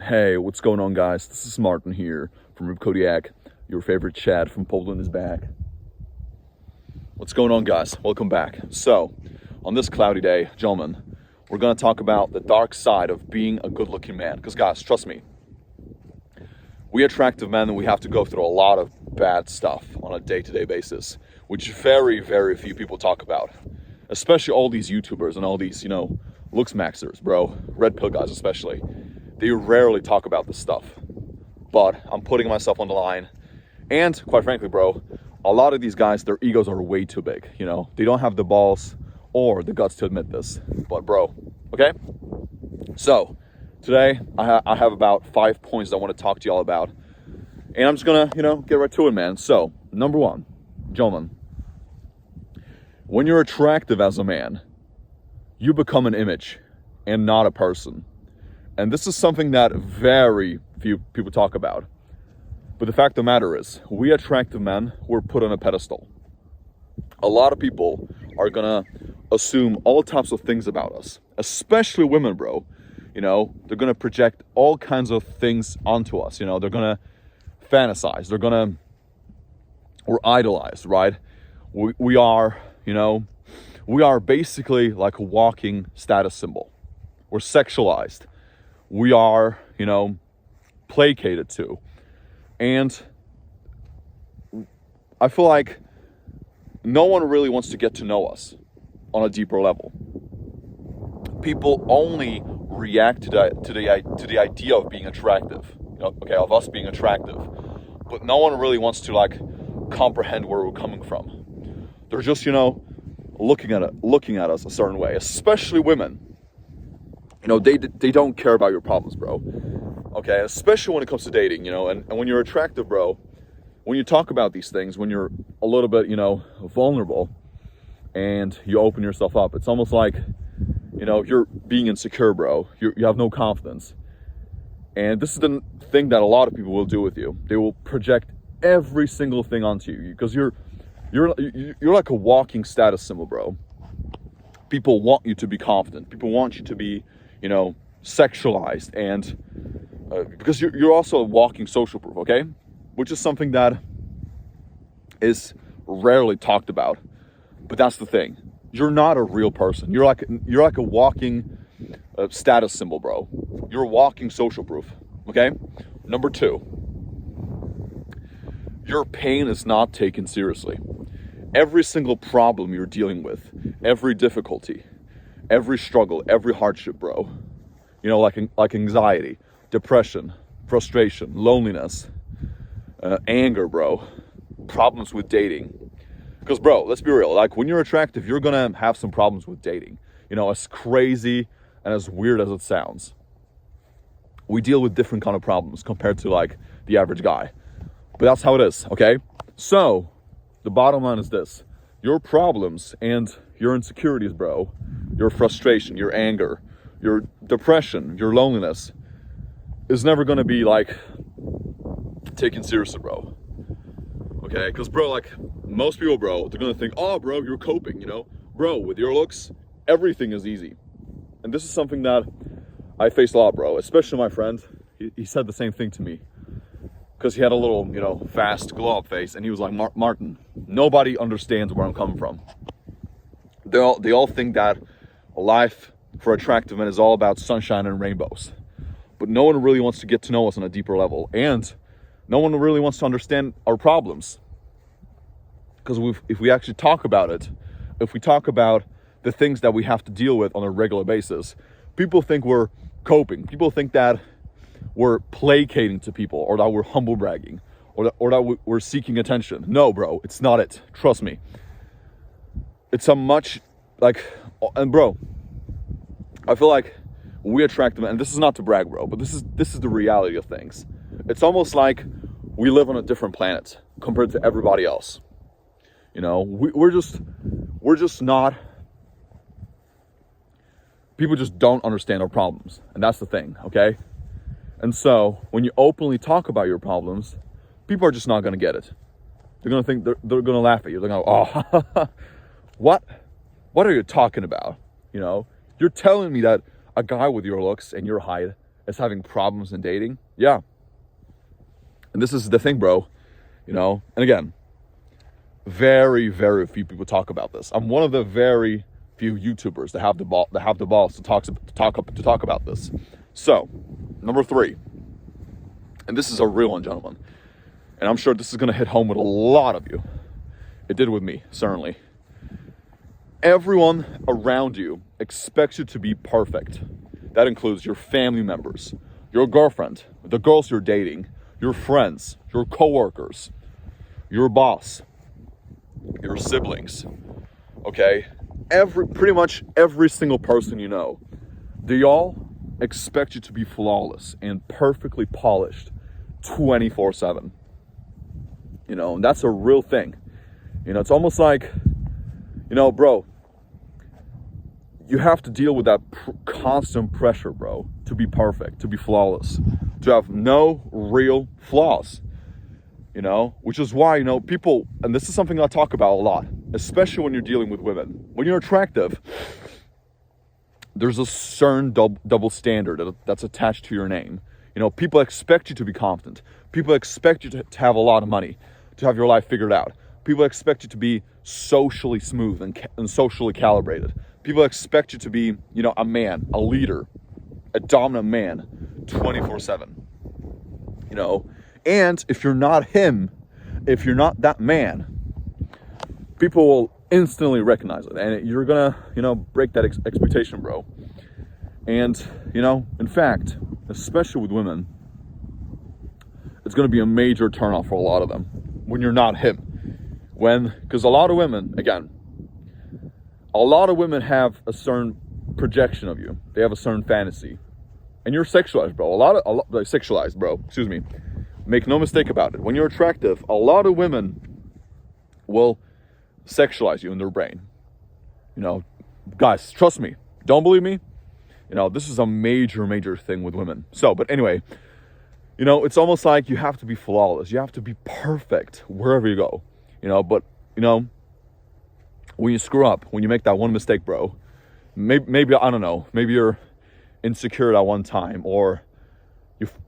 Hey, what's going on, guys? This is Martin here from Rib Kodiak. Your favorite Chad from Poland is back. What's going on, guys? Welcome back. So, on this cloudy day, gentlemen, we're going to talk about the dark side of being a good-looking man. Because, guys, trust me, we attractive men, we have to go through a lot of bad stuff on a day-to-day basis, which very, very few people talk about. Especially all these YouTubers and all these, looks maxers, bro. Red pill guys especially. They rarely talk about this stuff. But I'm putting myself on the line. And quite frankly, bro, a lot of these guys, their egos are way too big. They don't have the balls or the guts to admit this. But bro, okay? So today I have about 5 points I want to talk to y'all about. And I'm just gonna, get right to it, man. So, number one, gentlemen, when you're attractive as a man, you become an image and not a person. And this is something that very few people talk about. But the fact of the matter is, we attractive men, we're put on a pedestal. A lot of people are gonna assume all types of things about us, especially women, bro. They're gonna project all kinds of things onto us. They're gonna fantasize. We're idolized, right? We are basically like a walking status symbol. We're sexualized. We are, placated to. And I feel like no one really wants to get to know us on a deeper level. People only react to the idea of being attractive, of us being attractive. But no one really wants to comprehend where we're coming from. They're just, looking at us a certain way, especially women. They don't care about your problems, bro. Okay, especially when it comes to dating, and when you're attractive, bro, when you talk about these things, when you're a little bit, vulnerable and you open yourself up, it's almost like, you're being insecure, bro. You have no confidence. And this is the thing that a lot of people will do with you. They will project every single thing onto you because you're like a walking status symbol, bro. People want you to be confident. People want you to be, sexualized, and because you're also a walking social proof, okay? Which is something that is rarely talked about. But that's the thing. You're not a real person. You're like a walking status symbol, bro. You're a walking social proof, okay? Number two, your pain is not taken seriously. Every single problem you're dealing with, every difficulty, every struggle, every hardship, bro, like anxiety, depression, frustration, loneliness, anger, bro, problems with dating. Because, bro, let's be real. Like, when you're attractive, you're going to have some problems with dating. As crazy and as weird as it sounds. We deal with different kind of problems compared to, the average guy. But that's how it is, okay? So, the bottom line is this. Your problems and your insecurities, bro, your frustration, your anger, your depression, your loneliness is never going to be, taken seriously, bro. Okay? Because, bro, most people, bro, they're going to think, oh, bro, you're coping, Bro, with your looks, everything is easy. And this is something that I face a lot, bro, especially my friend. He said the same thing to me. Because he had a little, fast glow-up face, and he was like, Martin, nobody understands where I'm coming from. They all think that life for attractive men is all about sunshine and rainbows. But no one really wants to get to know us on a deeper level. And no one really wants to understand our problems. Because if we actually talk about it, if we talk about the things that we have to deal with on a regular basis, people think we're coping. People think that we're placating to people, or that we're humble bragging, or that we're seeking attention. No, bro, it's not it. Trust me. It's a much, and bro, I feel like we attract them, and this is not to brag, bro, but this is the reality of things. It's almost like we live on a different planet compared to everybody else. We're just not. People just don't understand our problems, and that's the thing, okay? And so, when you openly talk about your problems, people are just not going to get it. They're going to think, they're going to laugh at you. They're going to go, oh, what are you talking about? You're telling me that a guy with your looks and your height as having problems in dating? Yeah. And this is the thing, bro. And again, very, very few people talk about this. I'm one of the very few YouTubers that have the balls to talk about this. So, number 3, and this is a real one, gentlemen, and I'm sure this is going to hit home with a lot of you. It did with me, certainly. Everyone around you expects you to be perfect. That includes your family members, your girlfriend, the girls you're dating, your friends, your coworkers, your boss, your siblings, okay? Pretty much every single person you know, they all expect you to be flawless and perfectly polished 24/7. And that's a real thing. It's almost like, bro, you have to deal with that constant pressure, bro, to be perfect, to be flawless, to have no real flaws. Which is why, people, and this is something I talk about a lot, especially when you're dealing with women. When you're attractive, there's a certain double standard that's attached to your name. People expect you to be confident. People expect you to have a lot of money, to have your life figured out. People expect you to be socially smooth and socially calibrated. People expect you to be, a man, a leader, a dominant man, 24/7. And if you're not him, if you're not that man, people will instantly recognize it, and you're gonna, break that expectation, bro. And, in fact, especially with women, it's gonna be a major turnoff for a lot of them when you're not him. Because a lot of women have a certain projection of you. They have a certain fantasy, and you're sexualized, bro. Sexualized, bro. Excuse me. Make no mistake about it. When you're attractive, a lot of women will sexualize you in their brain. Guys, trust me. Don't believe me? This is a major, major thing with women. But anyway, it's almost like you have to be flawless. You have to be perfect wherever you go. But when you screw up, when you make that one mistake, bro, maybe I don't know, maybe you're insecure at one time, or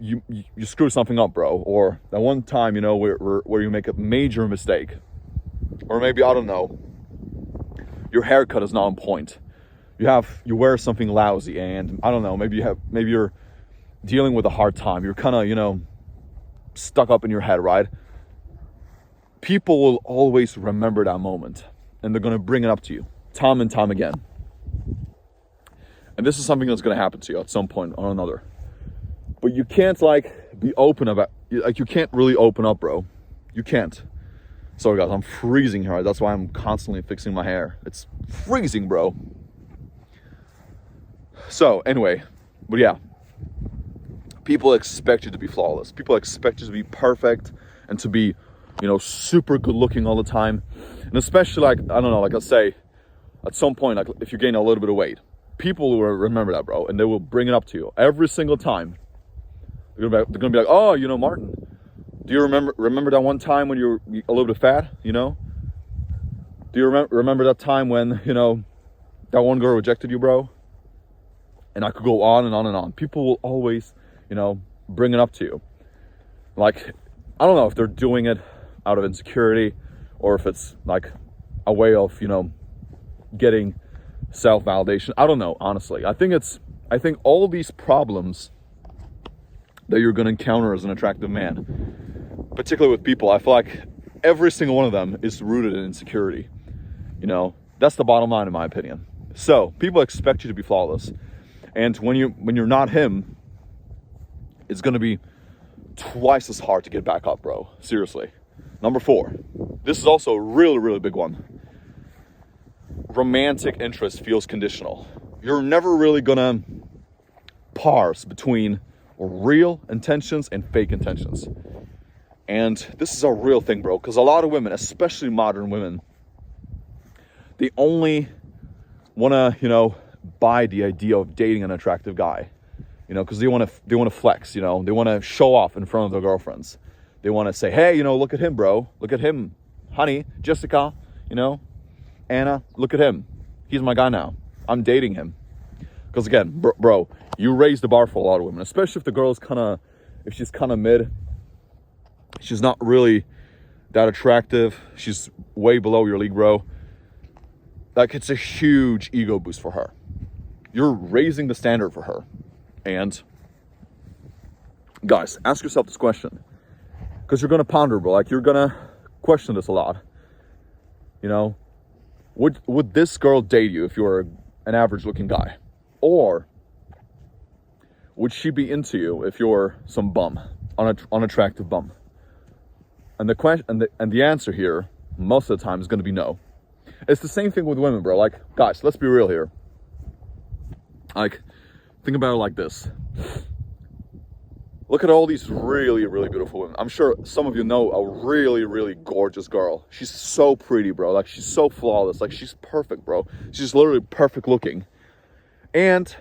you screw something up, bro, or that one time, where you make a major mistake, or maybe, I don't know, your haircut is not on point. You wear something lousy, and I don't know, maybe you're dealing with a hard time. You're kind of, stuck up in your head, right? People will always remember that moment, and they're going to bring it up to you time and time again. And this is something that's going to happen to you at some point or another. But you can't be open about, you can't really open up, bro. You can't. Sorry guys, I'm freezing here. That's why I'm constantly fixing my hair. It's freezing, bro. So anyway, but yeah, people expect you to be flawless. People expect you to be perfect and to be, super good looking all the time. And especially I don't know, let's say at some point, if you gain a little bit of weight, people will remember that, bro, and they will bring it up to you every single time. They're gonna be like, oh, Martin, do you remember that one time when you were a little bit fat? Do you remember that time when that one girl rejected you, bro? And I could go on and on and on. People will always bring it up to you. I don't know if they're doing it out of insecurity, or if it's a way of getting self-validation. I don't know, honestly. I think all these problems that you're going to encounter as an attractive man, particularly with people, I feel like every single one of them is rooted in insecurity. That's the bottom line, in my opinion. So people expect you to be flawless, and when you're not him, it's going to be twice as hard to get back up, bro. Seriously. Number 4, this is also a really, really big one. Romantic interest feels conditional. You're never really gonna parse between real intentions and fake intentions. And this is a real thing, bro, because a lot of women, especially modern women, they only want to, buy the idea of dating an attractive guy, because they want to flex, they want to show off in front of their girlfriends. They want to say, hey, look at him, bro. Look at him, honey, Jessica, Anna, look at him. He's my guy now. I'm dating him. Because again, bro, you raise the bar for a lot of women, especially if the girl is if she's kind of mid. She's not really that attractive. She's way below your league, bro. Like, it's a huge ego boost for her. You're raising the standard for her. And guys, ask yourself this question, because you're going to ponder, bro. Like, you're going to question this a lot. You know, would this girl date you if you were an average looking guy? Or would she be into you if you're some bum, unattractive bum? And the question and the answer here most of the time is going to be no. It's the same thing with women, bro. Like, guys, let's be real here. Like, think about it like this. Look at all these really, really beautiful women. I'm sure some of you know a really, really gorgeous girl. She's so pretty, bro. Like, she's so flawless. Like, she's perfect, bro. She's literally perfect looking. And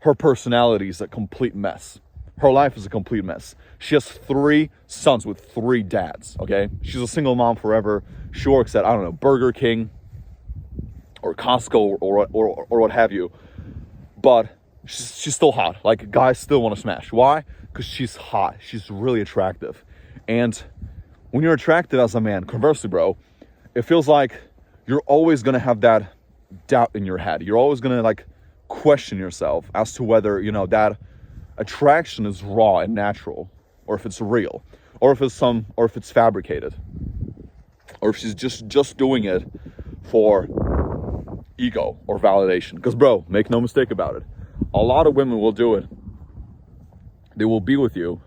her personality is a complete mess. Her life is a complete mess. She has 3 sons with 3 dads, okay? She's a single mom forever. She works at, I don't know, Burger King or Costco or what have you. But she's still hot. Like, guys still want to smash. Why? Because she's hot. She's really attractive. And when you're attractive as a man, conversely, bro, it feels like you're always going to have that doubt in your head. You're always going to, like, question yourself as to whether, you know, that attraction is raw and natural, or if it's real, or if it's fabricated, or if she's just doing it for ego or validation. Because, bro, make no mistake about it, a lot of women will do it. They will be with you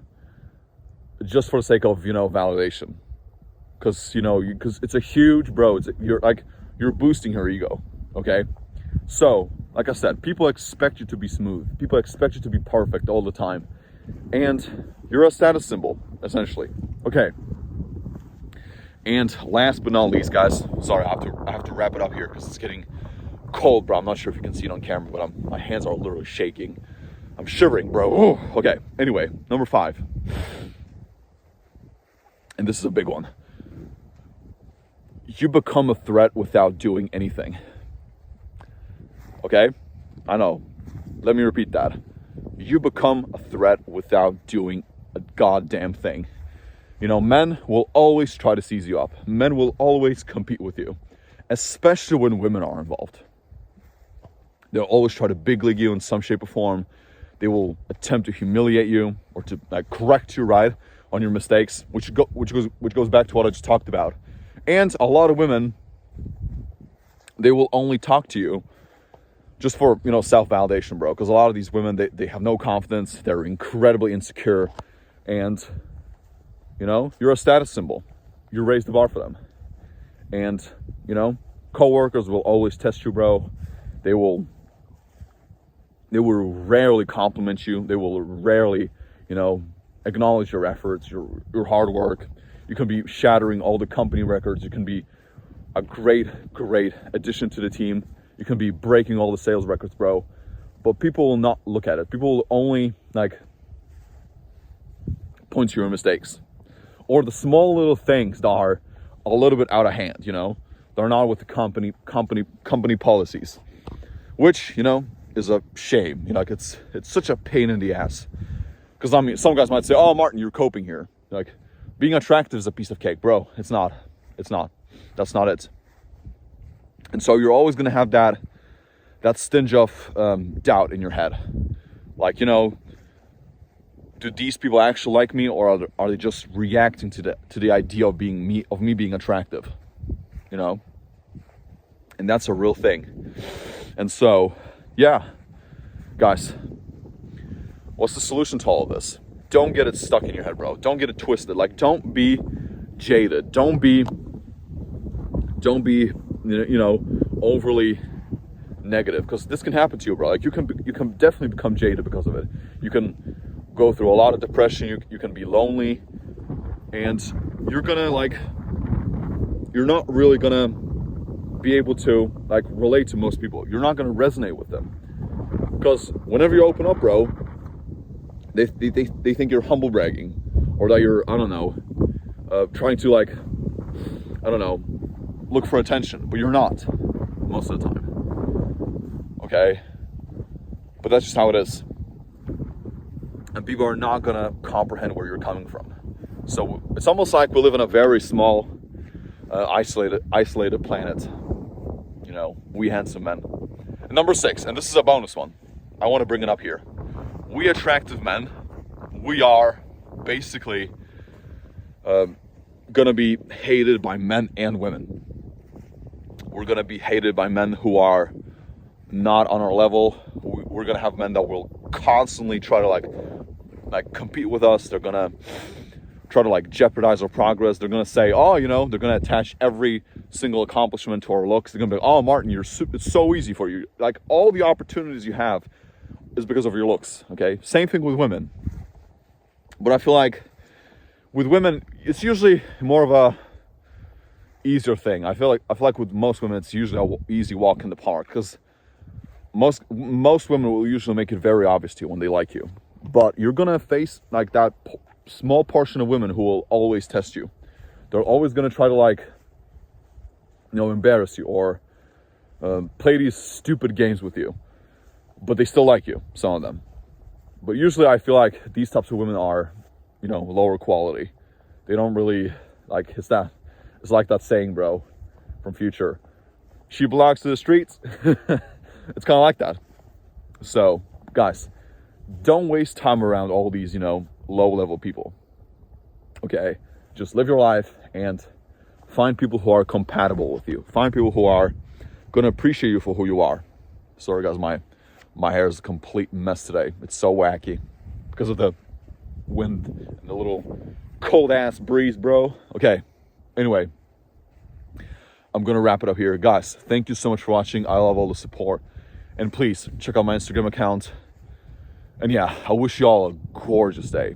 just for the sake of, you know, validation. Because, you know, because it's a huge, bro, you're boosting her ego, okay? So, like I said, people expect you to be smooth. People expect you to be perfect all the time. And you're a status symbol, essentially. Okay. And last but not least, guys, sorry, I have to wrap it up here because it's getting cold, bro. I'm not sure if you can see it on camera, but my hands are literally shaking. I'm shivering, bro. Ooh. Okay. Anyway, number 5. And this is a big one. You become a threat without doing anything. Okay? I know. Let me repeat that. You become a threat without doing a goddamn thing. You know, men will always try to seize you up. Men will always compete with you, especially when women are involved. They'll always try to big league you in some shape or form. They will attempt to humiliate you or to, like, correct you, right, on your mistakes, which goes back to what I just talked about. And a lot of women, they will only talk to you just for, you know, self-validation, bro. Because a lot of these women, they have no confidence. They're incredibly insecure. And, you know, you're a status symbol. You raise the bar for them. And, you know, coworkers will always test you, bro. They will rarely compliment you. They will rarely, you know, acknowledge your efforts, your hard work. You can be shattering all the company records. You can be a great addition to the team. You can be breaking all the sales records, bro. But people will not look at it. People will only, like, point to your mistakes. Or the small little things that are a little bit out of hand, you know. They're not with the company policies. Which, you know, is a shame. You know, like, it's such a pain in the ass. Because, I mean, some guys might say, oh, Martin, you're coping here. Like, being attractive is a piece of cake. Bro, it's not. It's not. That's not it. And so you're always going to have that stinge of doubt in your head. Like, you know, do these people actually like me, or are they just reacting to the idea of me being attractive? You know? And that's a real thing. And so, yeah, guys, what's the solution to all of this? Don't get it stuck in your head, bro. Don't get it twisted. Like, don't be jaded. Don't be you know, overly negative, because this can happen to you, bro. Like, you can definitely become jaded because of it. You can go through a lot of depression. You can be lonely, and you're not really gonna be able to, like, relate to most people. You're not gonna resonate with them, because whenever you open up, bro, they think you're humble bragging, or that you're, I don't know, trying to, like, I don't know, look for attention. But you're not most of the time. Okay? But that's just how it is. And people are not gonna comprehend where you're coming from. So it's almost like we live in a very small, isolated planet. You know, we handsome men. And number 6, and this is a bonus one. I want to bring it up here. We attractive men, we are basically gonna be hated by men and women. We're gonna be hated by men who are not on our level. We're gonna have men that will constantly try to like compete with us. They're gonna try to like jeopardize our progress. They're gonna say, oh, you know, they're gonna attach every single accomplishment to our looks. They're gonna be, oh, Martin, it's so easy for you. Like, all the opportunities you have is because of your looks. Okay, same thing with women. But I feel like with women, it's usually more of a easier thing. I feel like with most women, it's usually an easy walk in the park, because most women will usually make it very obvious to you when they like you. But you're gonna face like that small portion of women who will always test you. They're always gonna try to, like, you know, embarrass you or play these stupid games with you. But they still like you, some of them. But usually I feel like these types of women are, you know, lower quality. They don't really, like, it's like that saying, bro, from Future. She belongs to the streets. It's kind of like that. So, guys, don't waste time around all these, you know, low-level people. Okay? Just live your life and find people who are compatible with you. Find people who are going to appreciate you for who you are. Sorry, guys, my hair is a complete mess today. It's so wacky because of the wind and the little cold-ass breeze, bro. Okay, anyway, I'm going to wrap it up here. Guys, thank you so much for watching. I love all the support. And please, check out my Instagram account. And yeah, I wish you all a gorgeous day.